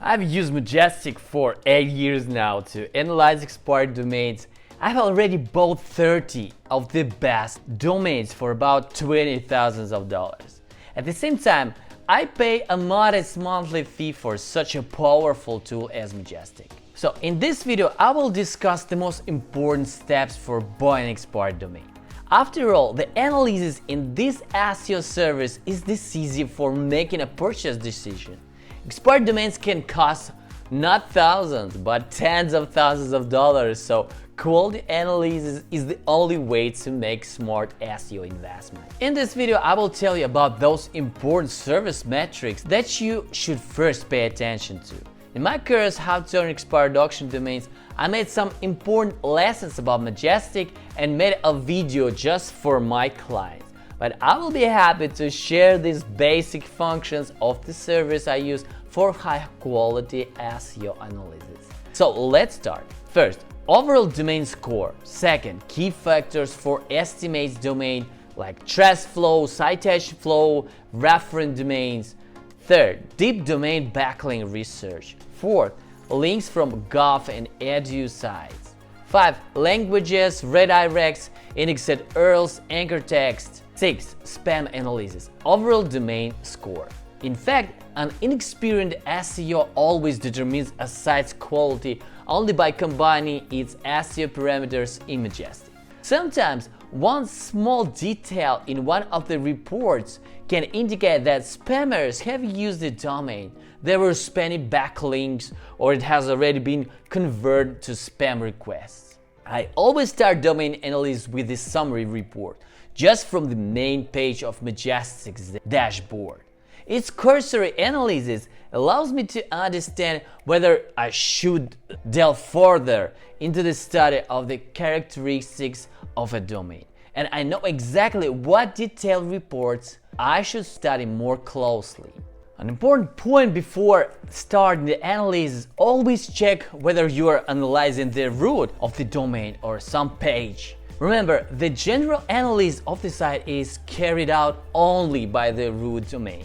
I've used Majestic for 8 years now to analyze expired domains. I've already bought 30 of the best domains for about $20,000. At the same time, I pay a modest monthly fee for such a powerful tool as Majestic. So in this video, I will discuss the most important steps for buying an expired domain. After all, the analysis in this SEO service is decisive for making a purchase decision. Expired domains can cost not thousands, but tens of thousands of dollars, so quality analysis is the only way to make smart SEO investment. In this video, I will tell you about those important service metrics that you should first pay attention to. In my course, How to Earn Expired Auction Domains, I made some important lessons about Majestic and made a video just for my clients. But I will be happy to share these basic functions of the service I use for high quality SEO analysis. So let's start. First, overall domain score. Second, key factors for estimates domain like trash flow, citation flow, reference domains. Third, deep domain backlink research. Fourth, links from Gov and Edu sites. 5. Languages, redirects, indexed URLs, anchor text. 6. Spam analysis. Overall domain score. In fact, an inexperienced SEO always determines a site's quality only by combining its SEO parameters in Majestic. Sometimes, one small detail in one of the reports can indicate that spammers have used the domain, there were spammy backlinks, or it has already been converted to spam requests. I always start domain analysis with the summary report, just from the main page of Majestic's dashboard. Its cursory analysis allows me to understand whether I should delve further into the study of the characteristics of a domain, and I know exactly what detailed reports I should study more closely. An important point before starting the analysis: always check whether you are analyzing the root of the domain or some page. Remember, the general analysis of the site is carried out only by the root domain,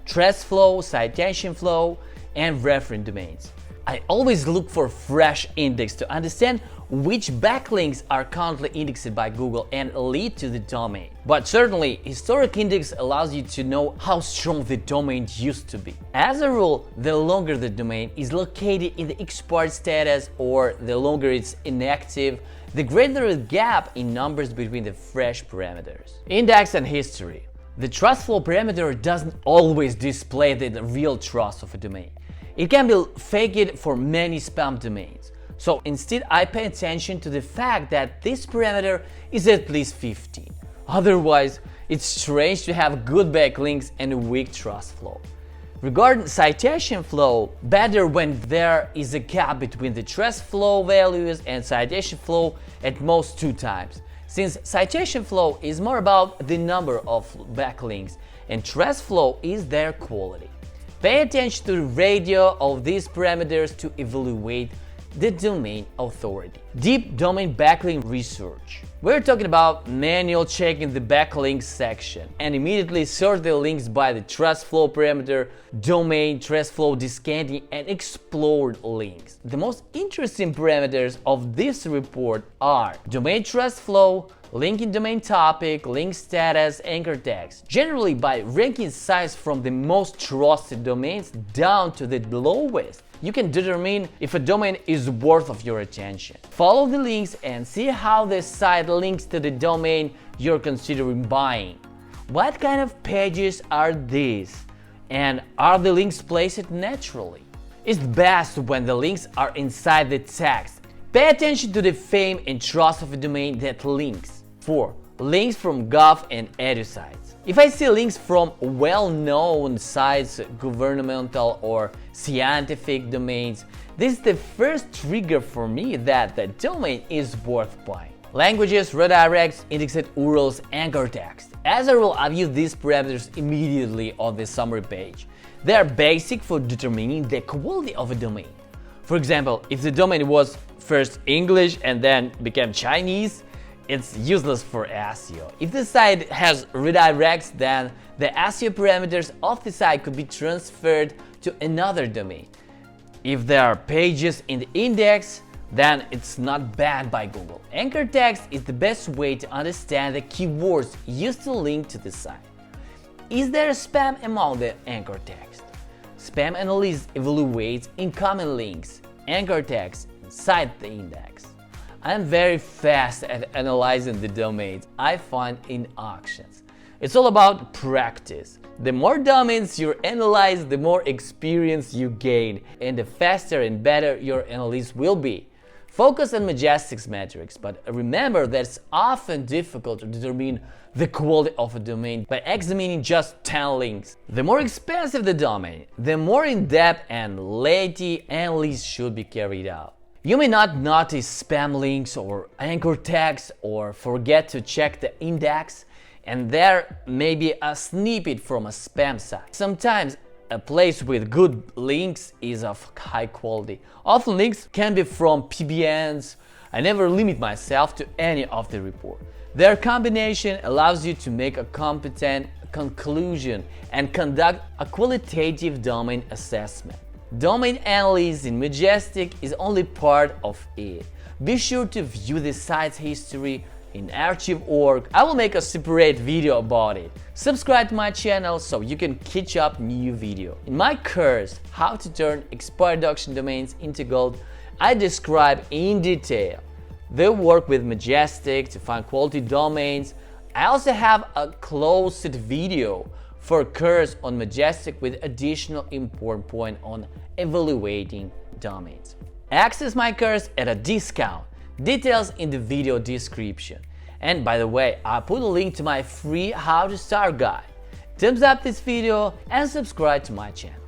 trash flow, citation flow, and reference domains. I always look for fresh index to understand which backlinks are currently indexed by Google and lead to the domain. But certainly, historic index allows you to know how strong the domain used to be. As a rule, the longer the domain is located in the expired status or the longer it's inactive, the greater the gap in numbers between the fresh parameters. Index and history. The trust flow parameter doesn't always display the real trust of a domain. It can be faked for many spam domains. So instead, I pay attention to the fact that this parameter is at least 15. Otherwise, it's strange to have good backlinks and a weak trust flow. Regarding citation flow, better when there is a gap between the trust flow values and citation flow at most 2 times, since citation flow is more about the number of backlinks and trust flow is their quality. Pay attention to the ratio of these parameters to evaluate the domain authority. Deep domain backlink research. We're talking about manual checking the backlinks section and immediately sort the links by the trust flow parameter, domain, trust flow discounting, and explored links. The most interesting parameters of this report are domain trust flow, link in domain topic, link status, anchor text. Generally, by ranking sites from the most trusted domains down to the lowest, you can determine if a domain is worth of your attention. Follow the links and see how the site links to the domain you're considering buying. What kind of pages are these? And are the links placed naturally? It's best when the links are inside the text. Pay attention to the fame and trust of a domain that links. 4. Links from Gov and Edu sites. If I see links from well-known sites, governmental or scientific domains, this is the first trigger for me that the domain is worth buying. Languages, redirects, indexed URLs, anchor text. As a rule, I've used these parameters immediately on the summary page. They are basic for determining the quality of a domain. For example, if the domain was first English and then became Chinese, it's useless for SEO. If the site has redirects, then the SEO parameters of the site could be transferred to another domain. If there are pages in the index, then it's not banned by Google. Anchor text is the best way to understand the keywords used to link to the site. Is there spam among the anchor text? Spam analysis evaluates incoming links, anchor text, inside the index. I am very fast at analyzing the domains I find in auctions. It's all about practice. The more domains you analyze, the more experience you gain, and the faster and better your analysis will be. Focus on Majestic's metrics, but remember that it's often difficult to determine the quality of a domain by examining just 10 links. The more expensive the domain, the more in-depth and lengthy analysis should be carried out. You may not notice spam links or anchor tags or forget to check the index, and there may be a snippet from a spam site. Sometimes a place with good links is of high quality. Often links can be from PBNs. I never limit myself to any of the report. Their combination allows you to make a competent conclusion and conduct a qualitative domain assessment. Domain analysis in Majestic is only part of it. Be sure to view the site's history in archive.org. I will make a separate video about it. Subscribe to my channel so you can catch up new video. In my course, How to Turn Expired Auction Domains into Gold, I describe in detail the work with Majestic to find quality domains. I also have a closed video for a course on Majestic with additional important point on evaluating domains. Access my course at a discount. Details in the video description. And by the way, I put a link to my free How to Start guide. Thumbs up this video and subscribe to my channel.